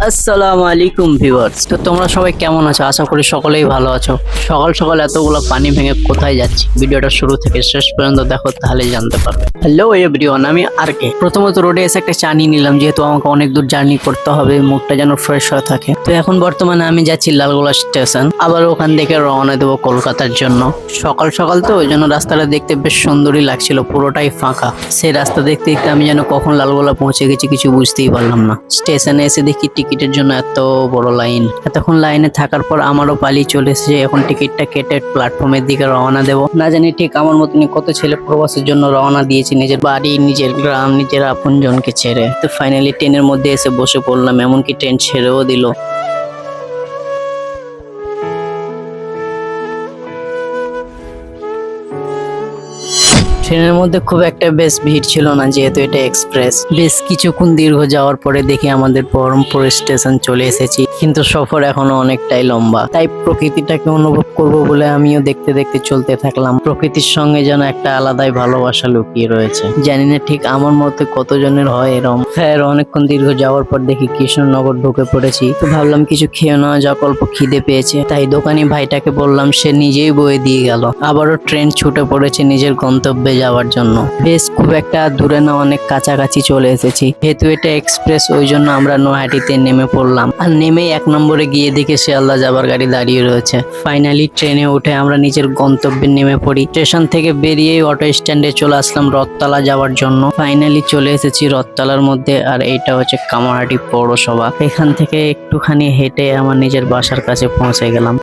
আসসালামু আলাইকুম ভিউয়ার্স। তো তোমরা সবাই কেমন আছো? আশা করি সকলেই ভালো আছো। সকাল সকাল এতগুলো পানি ভেঙে কোথায় যাচ্ছি, ভিডিওটা শুরু থেকে শেষ পর্যন্ত দেখো, তাহলে জানতে পারবে। হ্যালো এভরিওয়ান, আমি আর কে। প্রথমত রোডে এসে একটা চা নিয়ে নিলাম, যেহেতু আমাকে অনেক দূর জার্নি করতে হবে, মুখটা যেন ফ্রেশ হয়ে থাকে। তো এখন বর্তমানে আমি যাচ্ছি লালগোলা স্টেশন, আবার ওখান থেকে রওনা দেবো কলকাতার জন্য। সকাল সকাল তো ওই জন্য রাস্তাটা দেখতে বেশ সুন্দরই লাগছিল, পুরোটাই ফাঁকা। সেই রাস্তা দেখতে দেখতে আমি যেন কখন লালগোলা পৌঁছে গেছি কিছু বুঝতেই পারলাম না। স্টেশনে এসে দেখি টিকিটের জন্য এত বড় লাইন। এতক্ষণ লাইনে থাকার পর আমারও পালি চলে এসেছে, এখন টিকিটটা কেটে প্ল্যাটফর্মের দিকে রওনা দেবো। না জানি ঠিক আমার মতনই কত ছেলে প্রবাসের জন্য রওনা দিয়েছে, নিজের বাড়ি, নিজের গ্রাম, নিজের আপনজনকে ছেড়ে। তো ফাইনালি ট্রেনের মধ্যে এসে বসে পড়লাম, এমনকি ট্রেন ছেড়েও দিল। ট্রেনের মধ্যে খুব একটা বেশ ভিড় ছিল না, যেহেতু এটা এক্সপ্রেস। বেশ কিছুক্ষণ দীর্ঘ যাওয়ার পরে দেখি আমাদের বহরমপুর স্টেশন চলে এসেছি, কিন্তু সফর এখনো অনেকটাই লম্বা। তাই প্রকৃতিটাকে অনুভব করব বলে আমিও দেখতে দেখতে চলতে থাকলাম। প্রকৃতির সঙ্গে যেন একটা আলাদাই ভালোবাসা লুকিয়ে রয়েছে। জানি না ঠিক আমার মতে কতজনের হয় এরম। হ্যাঁ, অনেকক্ষণ দীর্ঘ যাওয়ার পর দেখি কৃষ্ণনগর ঢুকে পড়েছি। তো ভাবলাম কিছু খেয়ে নেওয়া যাক, অল্প খিদে পেয়েছে। তাই দোকানি ভাইটাকে বললাম, সে নিজেই বয়ে দিয়ে গেল। আবারও ট্রেন ছুটে পড়েছে নিজের গন্তব্যে যাওয়ার জন্য। বেশ খুব একটা দূরে না, অনেক কাছাকাছি চলে এসেছি। যেহেতু এটা এক্সপ্রেস, ওই জন্য আমরা নৈহাটিতে নেমে পড়লাম। আর নেমেই 1 নম্বরে গিয়ে দেখে শিয়ালদা যাবার গাড়ি দাঁড়িয়ে রয়েছে। ফাইনালি ট্রেনে উঠে আমরা নিজের গন্তব্যে নেমে পড়ি। স্টেশন থেকে বেরিয়েই অটো স্ট্যান্ডে চলে আসলাম রথতলা যাওয়ার জন্য। ফাইনালি চলে এসেছি রথতলার মধ্যে, আর এইটা হচ্ছে কামারহাটি পৌরসভা। এখান থেকে একটুখানি হেঁটে আমার নিজের বাসার কাছে পৌঁছে গেলাম।